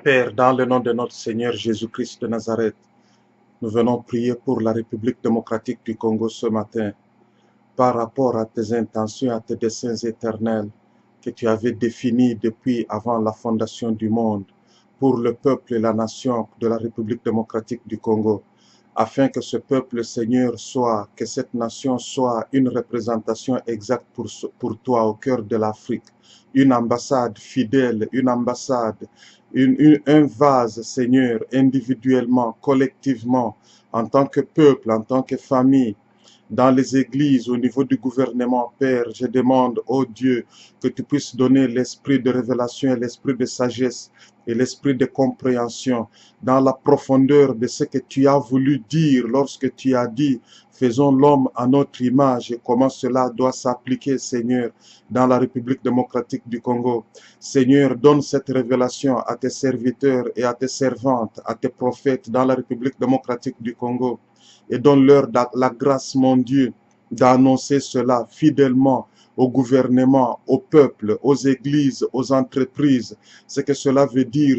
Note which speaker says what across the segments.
Speaker 1: Père, dans le nom de notre Seigneur Jésus-Christ de Nazareth, nous venons prier pour la République démocratique du Congo ce matin, par rapport à tes intentions, à tes desseins éternels que tu avais définis depuis avant la fondation du monde pour le peuple et la nation de la République démocratique du Congo, afin que ce peuple, Seigneur, soit, que cette nation soit une représentation exacte pour toi au cœur de l'Afrique, une ambassade fidèle, une ambassade, un vase, Seigneur, individuellement, collectivement, en tant que peuple, en tant que famille, dans les églises, au niveau du gouvernement, Père, je demande, oh Dieu, que tu puisses donner l'esprit de révélation et l'esprit de sagesse et l'esprit de compréhension dans la profondeur de ce que tu as voulu dire lorsque tu as dit, faisons l'homme à notre image et comment cela doit s'appliquer, Seigneur, dans la République démocratique du Congo. Seigneur, donne cette révélation à tes serviteurs et à tes servantes, à tes prophètes dans la République démocratique du Congo. Et donne-leur la grâce, mon Dieu, d'annoncer cela fidèlement au gouvernement, au peuple, aux églises, aux entreprises. Ce que cela veut dire,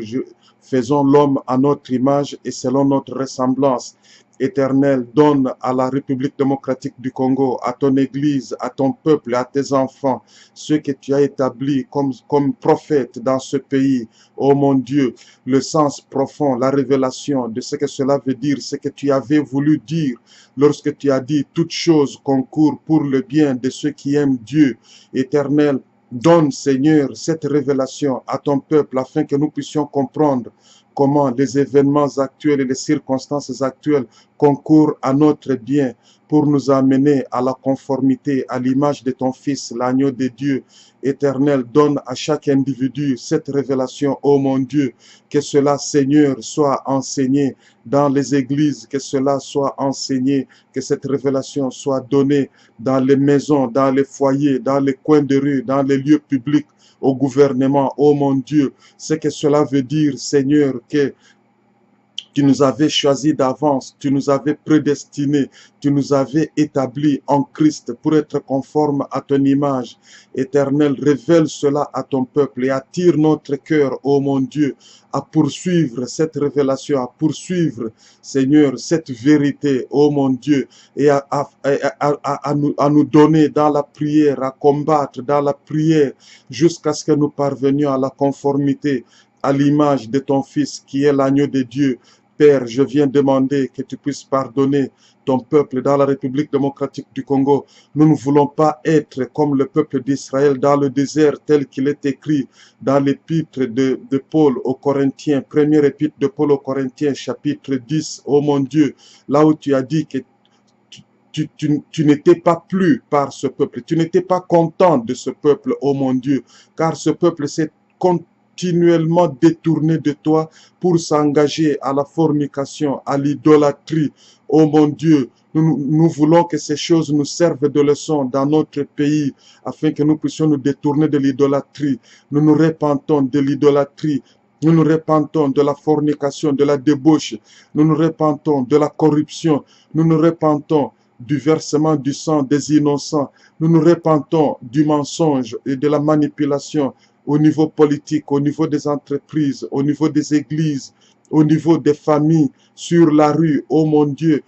Speaker 1: faisons l'homme à notre image et selon notre ressemblance. Éternel, donne à la République démocratique du Congo, à ton Église, à ton peuple, à tes enfants, ceux que tu as établis comme prophètes dans ce pays. Oh mon Dieu, le sens profond, la révélation de ce que cela veut dire, ce que tu avais voulu dire lorsque tu as dit toutes choses concourent pour le bien de ceux qui aiment Dieu. Éternel, donne, Seigneur, cette révélation à ton peuple afin que nous puissions comprendre comment les événements actuels et les circonstances actuelles concourent à notre bien pour nous amener à la conformité, à l'image de ton Fils, l'agneau de Dieu. Éternel, donne à chaque individu cette révélation, ô mon Dieu, que cela, Seigneur, soit enseigné dans les églises, que cela soit enseigné, que cette révélation soit donnée dans les maisons, dans les foyers, dans les coins de rue, dans les lieux publics, au gouvernement, ô mon Dieu, ce que cela veut dire, Seigneur, que tu nous avais choisis d'avance, tu nous avais prédestinés, tu nous avais établis en Christ pour être conformes à ton image. Éternel, révèle cela à ton peuple et attire notre cœur, ô mon Dieu, à poursuivre cette révélation, à poursuivre, Seigneur, cette vérité, ô mon Dieu, et à nous donner dans la prière, à combattre dans la prière, jusqu'à ce que nous parvenions à la conformité, à l'image de ton Fils qui est l'agneau de Dieu. Père, je viens demander que tu puisses pardonner ton peuple dans la République démocratique du Congo. Nous ne voulons pas être comme le peuple d'Israël dans le désert tel qu'il est écrit dans l'épître de Paul aux Corinthiens, première épître de Paul aux Corinthiens, chapitre 10. Oh mon Dieu, là où tu as dit que tu n'étais pas plu par ce peuple, tu n'étais pas content de ce peuple, oh mon Dieu, car ce peuple s'est continuellement détourné de toi pour s'engager à la fornication, à l'idolâtrie. Oh mon Dieu, nous voulons que ces choses nous servent de leçon dans notre pays, afin que nous puissions nous détourner de l'idolâtrie. Nous nous repentons de l'idolâtrie. Nous nous repentons de la fornication, de la débauche. Nous nous repentons de la corruption. Nous nous repentons du versement du sang des innocents. Nous nous repentons du mensonge et de la manipulation au niveau politique, au niveau des entreprises, au niveau des églises, au niveau des familles, sur la rue, oh mon Dieu,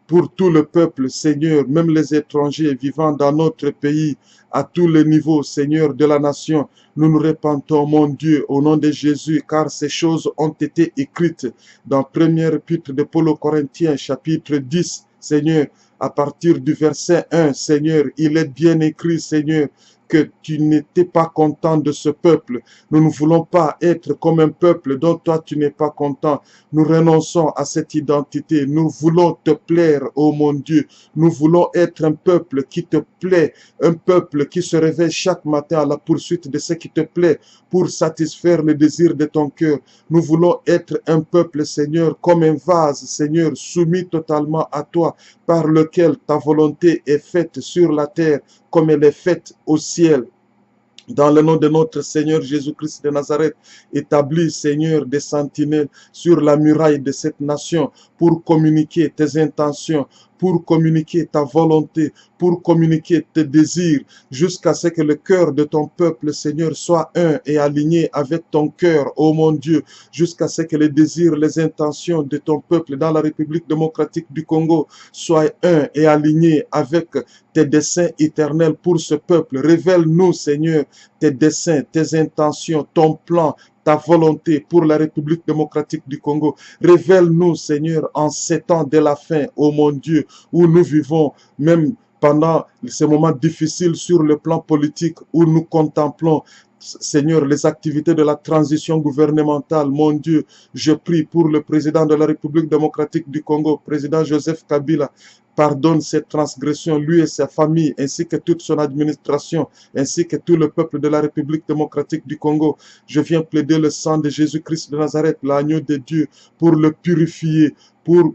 Speaker 1: pour tout le peuple, Seigneur, même les étrangers vivant dans notre pays, à tous les niveaux, Seigneur de la nation, nous nous repentons, mon Dieu, au nom de Jésus, car ces choses ont été écrites dans première épître de Paul aux Corinthiens, chapitre 10, Seigneur, à partir du verset 1, Seigneur, il est bien écrit, Seigneur, que tu n'étais pas content de ce peuple. Nous ne voulons pas être comme un peuple dont toi tu n'es pas content. Nous renonçons à cette identité. Nous voulons te plaire, ô mon Dieu. Nous voulons être un peuple qui te plaît, un peuple qui se réveille chaque matin à la poursuite de ce qui te plaît pour satisfaire les désirs de ton cœur. Nous voulons être un peuple, Seigneur, comme un vase, Seigneur, soumis totalement à toi, par lequel ta volonté est faite sur la terre comme elle est faite au ciel. Dans le nom de notre Seigneur Jésus-Christ de Nazareth, établis, Seigneur, des sentinelles sur la muraille de cette nation pour communiquer tes intentions, pour communiquer ta volonté, pour communiquer tes désirs, jusqu'à ce que le cœur de ton peuple, Seigneur, soit un et aligné avec ton cœur, ô mon Dieu, jusqu'à ce que les désirs, les intentions de ton peuple dans la République démocratique du Congo soient un et alignés avec tes desseins éternels pour ce peuple. Révèle-nous, Seigneur, tes desseins, tes intentions, ton plan, ta volonté pour la République démocratique du Congo. Révèle-nous, Seigneur, en ces temps de la fin, ô mon Dieu, où nous vivons, même pendant ces moments difficiles sur le plan politique, où nous contemplons, Seigneur, les activités de la transition gouvernementale. Mon Dieu, je prie pour le président de la République démocratique du Congo, président Joseph Kabila. Pardonne ses transgressions, lui et sa famille, ainsi que toute son administration, ainsi que tout le peuple de la République démocratique du Congo. Je viens plaider le sang de Jésus-Christ de Nazareth, l'agneau de Dieu, pour le purifier, pour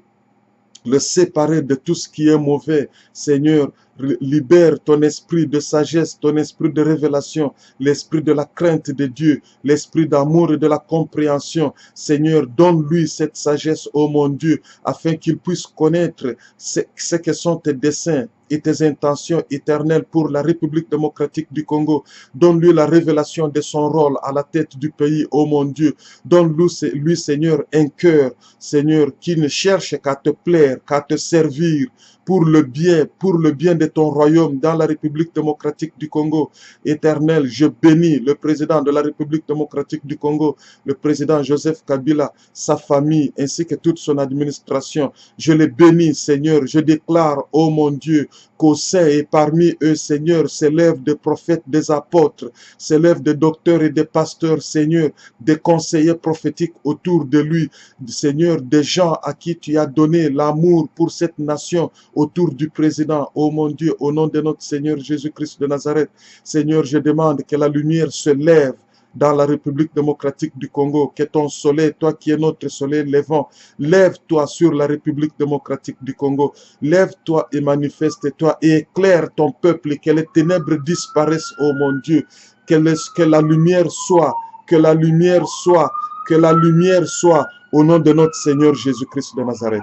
Speaker 1: le séparer de tout ce qui est mauvais. Seigneur, libère ton esprit de sagesse, ton esprit de révélation, l'esprit de la crainte de Dieu, l'esprit d'amour et de la compréhension. Seigneur, donne-lui cette sagesse, ô mon Dieu, afin qu'il puisse connaître ce que sont tes desseins et tes intentions éternelles pour la République démocratique du Congo. Donne-lui la révélation de son rôle à la tête du pays, ô mon Dieu. Donne-lui, Seigneur, un cœur, Seigneur, qui ne cherche qu'à te plaire, qu'à te servir, pour le bien de ton royaume dans la République démocratique du Congo. Éternel, je bénis le président de la République démocratique du Congo, le président Joseph Kabila, sa famille, ainsi que toute son administration. Je les bénis, Seigneur. Je déclare, ô mon Dieu, qu'au sein et parmi eux, Seigneur, s'élèvent des prophètes, des apôtres, s'élèvent des docteurs et des pasteurs, Seigneur, des conseillers prophétiques autour de lui, Seigneur, des gens à qui tu as donné l'amour pour cette nation, autour du président, ô mon Dieu, au nom de notre Seigneur Jésus-Christ de Nazareth. Seigneur, je demande que la lumière se lève dans la République démocratique du Congo, que ton soleil, toi qui es notre soleil levant, lève-toi sur la République démocratique du Congo, lève-toi et manifeste-toi et éclaire ton peuple et que les ténèbres disparaissent, ô mon Dieu, que la lumière soit, que la lumière soit, que la lumière soit, au nom de notre Seigneur Jésus-Christ de Nazareth.